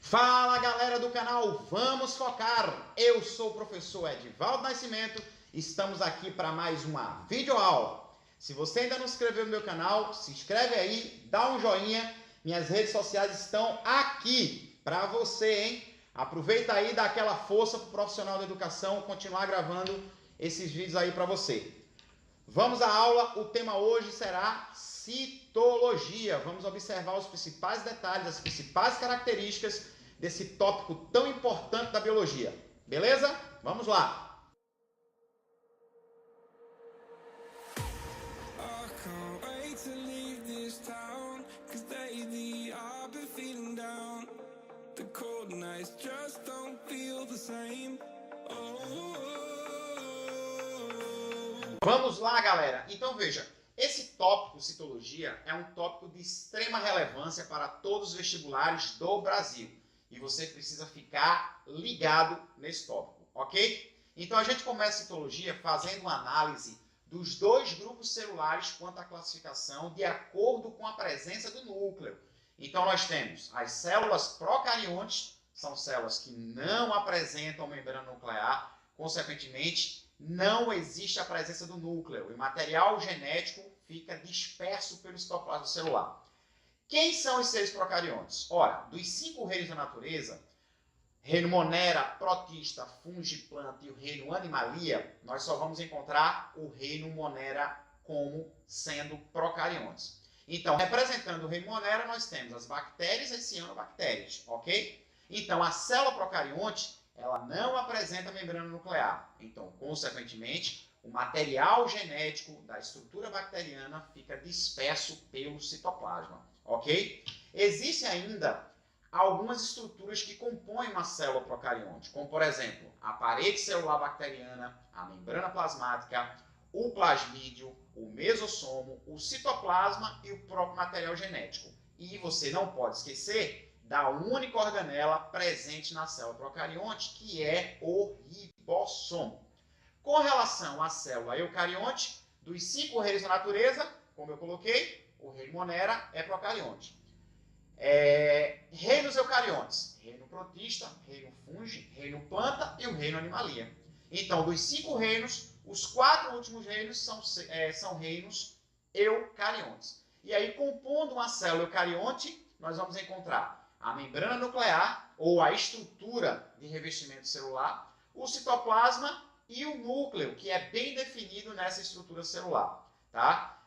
Fala galera do canal Vamos Focar! Eu sou o professor Edivaldo Nascimento, estamos aqui para mais uma videoaula. Se você ainda não se inscreveu no meu canal, se inscreve aí, dá um joinha, minhas redes sociais estão aqui para você, hein? Aproveita aí, dá aquela força para o profissional da educação continuar gravando esses vídeos aí para você. Vamos à aula, o tema hoje será citologia. Vamos observar os principais detalhes, as principais características desse tópico tão importante da biologia. Beleza? Vamos lá! Vamos lá, galera! Então veja, esse tópico, citologia, é um tópico de extrema relevância para todos os vestibulares do Brasil. E você precisa ficar ligado nesse tópico, ok? Então a gente começa a citologia fazendo uma análise dos dois grupos celulares quanto à classificação de acordo com a presença do núcleo. Então nós temos as células procariontes, são células que não apresentam membrana nuclear, consequentemente não existe a presença do núcleo e o material genético fica disperso pelo citoplasma celular. Quem são os seres procariontes? Ora, dos 5 reinos da natureza, reino Monera, Protista, Fungiplanta e o reino Animalia, nós só vamos encontrar o reino Monera como sendo procariontes. Então, representando o reino Monera, nós temos as bactérias e as cianobactérias, ok? Então, a célula procarionte, ela não apresenta membrana nuclear. Então, consequentemente, o material genético da estrutura bacteriana fica disperso pelo citoplasma, ok? Existem ainda algumas estruturas que compõem uma célula procarionte, como, por exemplo, a parede celular bacteriana, a membrana plasmática, o plasmídio, o mesossomo, o citoplasma e o próprio material genético. E você não pode esquecer da única organela presente na célula procarionte, que é o ribossomo. Com relação à célula eucarionte, dos 5 reinos da natureza, como eu coloquei, o reino Monera é procarionte. Reinos eucariontes, reino protista, reino fungi, reino planta e o reino animalia. Então, dos 5 reinos, os 4 últimos reinos são reinos eucariontes. E aí, compondo uma célula eucarionte, nós vamos encontrar a membrana nuclear, ou a estrutura de revestimento celular, o citoplasma e o núcleo, que é bem definido nessa estrutura celular. Tá?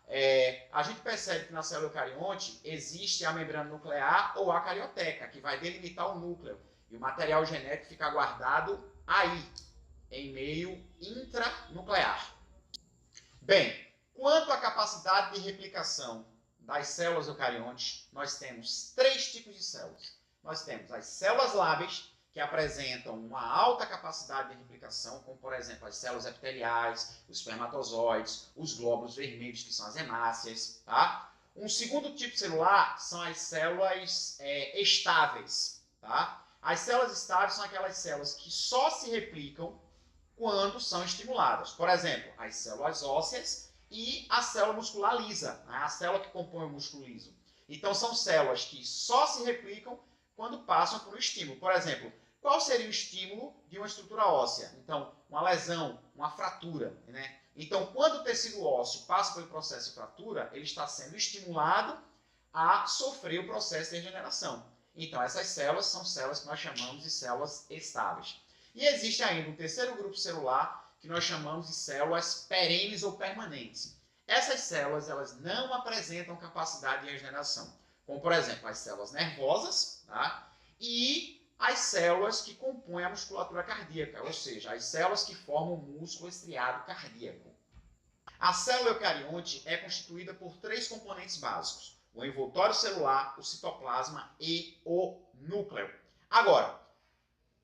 A gente percebe que na célula eucarionte existe a membrana nuclear ou a carioteca, que vai delimitar o núcleo. E o material genético fica guardado aí, em meio intranuclear. Bem, quanto à capacidade de replicação das células eucariontes, nós temos 3 tipos de células. Nós temos as células lábeis, que apresentam uma alta capacidade de replicação, como, por exemplo, as células epiteliais, os espermatozoides, os glóbulos vermelhos, que são as hemácias. Tá? Um segundo tipo celular são as células estáveis. Tá? As células estáveis são aquelas células que só se replicam quando são estimuladas. Por exemplo, as células ósseas e a célula muscular lisa, a célula que compõe o músculo liso. Então, são células que só se replicam quando passam por um estímulo. Por exemplo, qual seria o estímulo de uma estrutura óssea? Então, uma lesão, uma fratura. Né? Então, quando o tecido ósseo passa pelo processo de fratura, ele está sendo estimulado a sofrer o processo de regeneração. Então, essas células são células que nós chamamos de células estáveis. E existe ainda um terceiro grupo celular que nós chamamos de células perenes ou permanentes. Essas células elas não apresentam capacidade de regeneração, como, por exemplo, as células nervosas, tá? E as células que compõem a musculatura cardíaca, ou seja, as células que formam o músculo estriado cardíaco. A célula eucarionte é constituída por 3 componentes básicos: o envoltório celular, o citoplasma e o núcleo. Agora,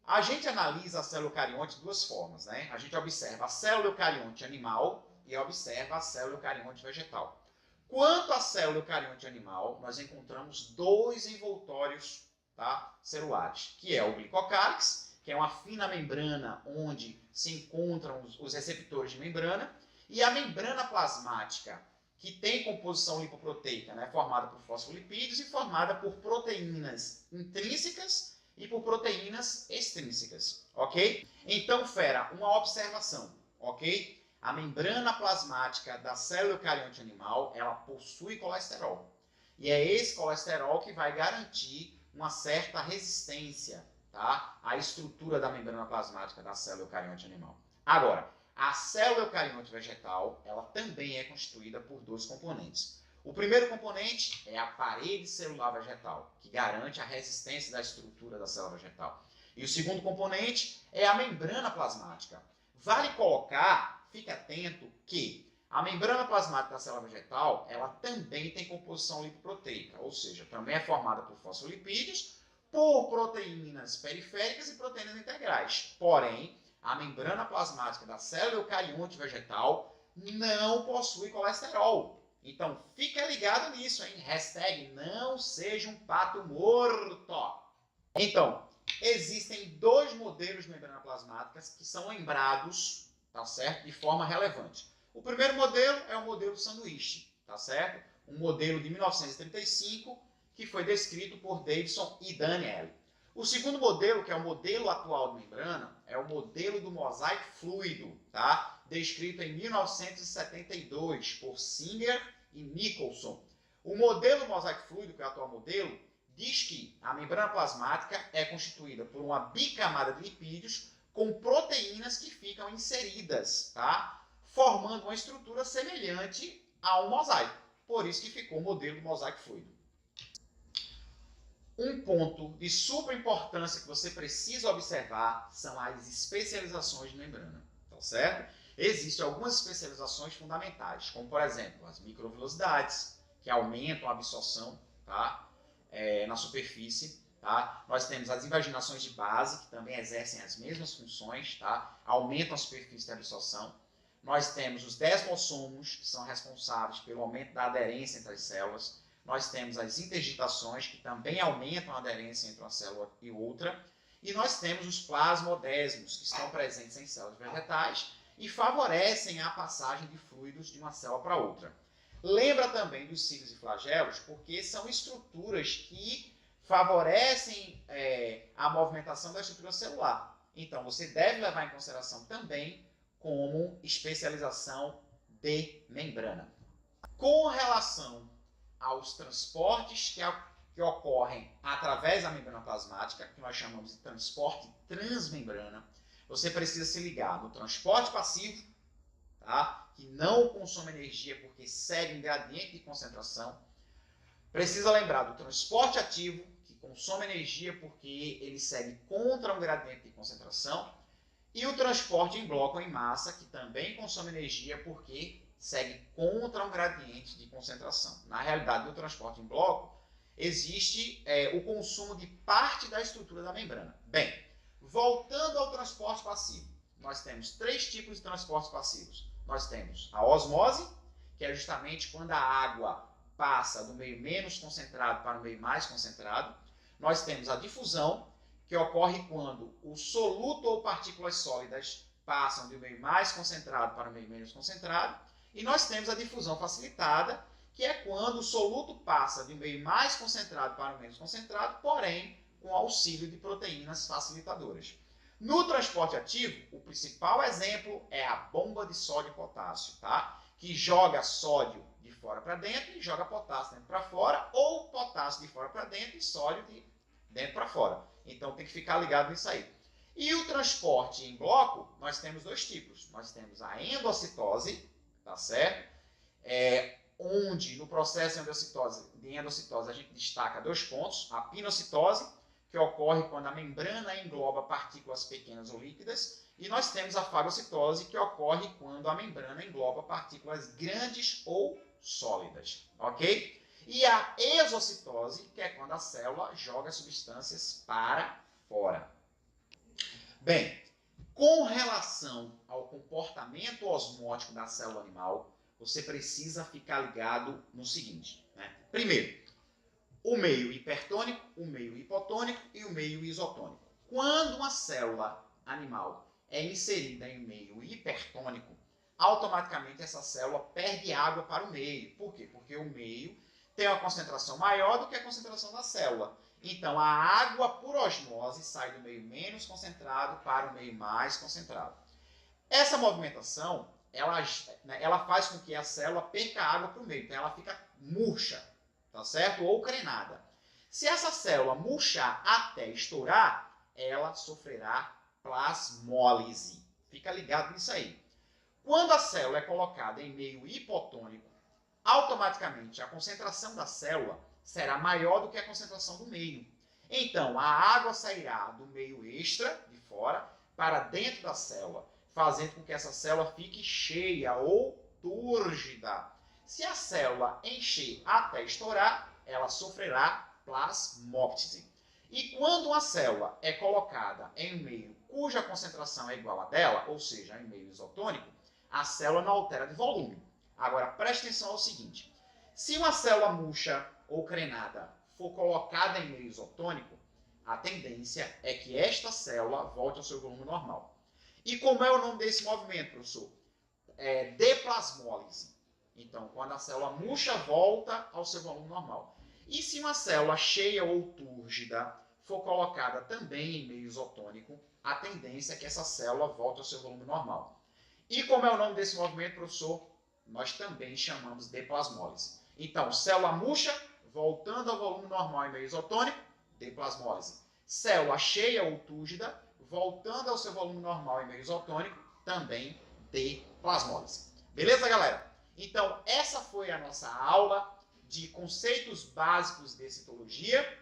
a gente analisa a célula eucarionte de 2 formas, né? A gente observa a célula eucarionte animal e observa a célula eucarionte vegetal. Quanto à célula eucarionte animal, nós encontramos 2 envoltórios, tá, celulares, que é o glicocálix, que é uma fina membrana onde se encontram os receptores de membrana, e a membrana plasmática, que tem composição lipoproteica, né, formada por fosfolipídios e formada por proteínas intrínsecas e por proteínas extrínsecas, ok? Então, fera, uma observação, ok? A membrana plasmática da célula eucarionte animal, ela possui colesterol. E é esse colesterol que vai garantir uma certa resistência, tá, à estrutura da membrana plasmática da célula eucarionte animal. Agora, a célula eucarionte vegetal, ela também é constituída por dois componentes. O primeiro componente é a parede celular vegetal, que garante a resistência da estrutura da célula vegetal. E o segundo componente é a membrana plasmática. Vale colocar, fique atento, que a membrana plasmática da célula vegetal, ela também tem composição lipoproteica, ou seja, também é formada por fosfolipídios, por proteínas periféricas e proteínas integrais. Porém, a membrana plasmática da célula eucarionte vegetal não possui colesterol. Então, fica ligado nisso, hein? Hashtag não seja um pato morto. Então, existem dois modelos de membrana plasmáticas que são lembrados, tá certo? De forma relevante. O primeiro modelo é o modelo sanduíche, tá certo? Um modelo de 1935 que foi descrito por Davidson e Daniel. O segundo modelo, que é o modelo atual de membrana, é o modelo do mosaico fluido, tá? Descrito em 1972 por Singer e Nicholson. O modelo mosaico fluido, que é o atual modelo, diz que a membrana plasmática é constituída por uma bicamada de lipídios com proteínas que ficam inseridas, tá? Formando uma estrutura semelhante a um mosaico. Por isso que ficou o modelo do mosaico fluido. Um ponto de super importância que você precisa observar são as especializações de membrana, tá certo? Existem algumas especializações fundamentais, como por exemplo as microvelocidades, que aumentam a absorção, tá? Na superfície. Tá? Nós temos as invaginações de base, que também exercem as mesmas funções, tá? Aumentam a superfície de absorção. Nós temos os desmossomos, que são responsáveis pelo aumento da aderência entre as células. Nós temos as interdigitações, que também aumentam a aderência entre uma célula e outra. E nós temos os plasmodesmos, que estão presentes em células vegetais e favorecem a passagem de fluidos de uma célula para outra. Lembra também dos cílios e flagelos, porque são estruturas que favorecem a movimentação da estrutura celular. Então, você deve levar em consideração também como especialização de membrana. Com relação aos transportes que ocorrem através da membrana plasmática, que nós chamamos de transporte transmembrana, você precisa se ligar no transporte passivo, tá? Que não consome energia porque segue um gradiente de concentração. Precisa lembrar do transporte ativo, que consome energia porque ele segue contra um gradiente de concentração. E o transporte em bloco ou em massa, que também consome energia porque segue contra um gradiente de concentração. Na realidade, no transporte em bloco, existe o consumo de parte da estrutura da membrana. Bem, voltando ao transporte passivo, nós temos três tipos de transportes passivos. Nós temos a osmose, que é justamente quando a água passa do meio menos concentrado para o meio mais concentrado. Nós temos a difusão, que ocorre quando o soluto ou partículas sólidas passam do meio mais concentrado para o meio menos concentrado. E nós temos a difusão facilitada, que é quando o soluto passa de um meio mais concentrado para o menos concentrado, porém com auxílio de proteínas facilitadoras. No transporte ativo, o principal exemplo é a bomba de sódio e potássio, tá? Que joga sódio de fora para dentro e joga potássio dentro para fora, ou potássio de fora para dentro e sódio de dentro para fora. Então tem que ficar ligado nisso aí. E o transporte em bloco, nós temos dois tipos. Nós temos a endocitose, tá certo? Onde no processo de endocitose a gente destaca dois pontos. A pinocitose, que ocorre quando a membrana engloba partículas pequenas ou líquidas. E nós temos a fagocitose, que ocorre quando a membrana engloba partículas grandes ou sólidas. Ok? E a exocitose, que é quando a célula joga substâncias para fora. Bem, com relação ao comportamento osmótico da célula animal, você precisa ficar ligado no seguinte, né? Primeiro, o meio hipertônico, o meio hipotônico e o meio isotônico. Quando uma célula animal é inserida em meio hipertônico, automaticamente essa célula perde água para o meio. Por quê? Porque o meio tem uma concentração maior do que a concentração da célula. Então, a água, por osmose, sai do meio menos concentrado para o meio mais concentrado. Essa movimentação, ela faz com que a célula perca água para o meio. Então, ela fica murcha, tá certo? Ou crenada. Se essa célula murchar até estourar, ela sofrerá plasmólise. Fica ligado nisso aí. Quando a célula é colocada em meio hipotônico, automaticamente a concentração da célula será maior do que a concentração do meio. Então, a água sairá do meio extra, de fora, para dentro da célula, fazendo com que essa célula fique cheia ou túrgida. Se a célula encher até estourar, ela sofrerá plasmóptise. E quando uma célula é colocada em um meio cuja concentração é igual a dela, ou seja, em meio isotônico, a célula não altera de volume. Agora, preste atenção ao seguinte. Se uma célula murcha ou crenada for colocada em meio isotônico, a tendência é que esta célula volte ao seu volume normal. E como é o nome desse movimento, professor? É deplasmólise. Então, quando a célula murcha, volta ao seu volume normal. E se uma célula cheia ou túrgida for colocada também em meio isotônico, a tendência é que essa célula volte ao seu volume normal. E como é o nome desse movimento, professor? Nós também chamamos de plasmólise. Então, célula murcha, voltando ao volume normal em meio isotônico, deplasmólise. Célula cheia ou túrgida, voltando ao seu volume normal em meio isotônico, também deplasmólise. Beleza, galera? Então, essa foi a nossa aula de conceitos básicos de citologia.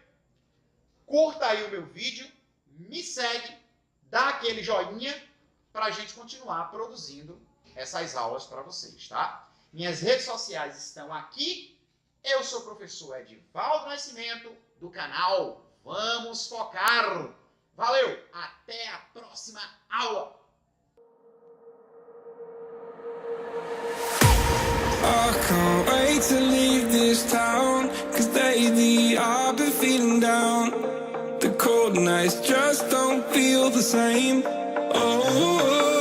Curta aí o meu vídeo, me segue, dá aquele joinha para a gente continuar produzindo essas aulas para vocês, tá? Minhas redes sociais estão aqui. Eu sou o professor Edivaldo Nascimento, do canal Vamos Focar. Valeu! Até a próxima aula! I can't wait to leave this town, 'cause lately I've been feeling down. The cold nights just don't feel the same. Oh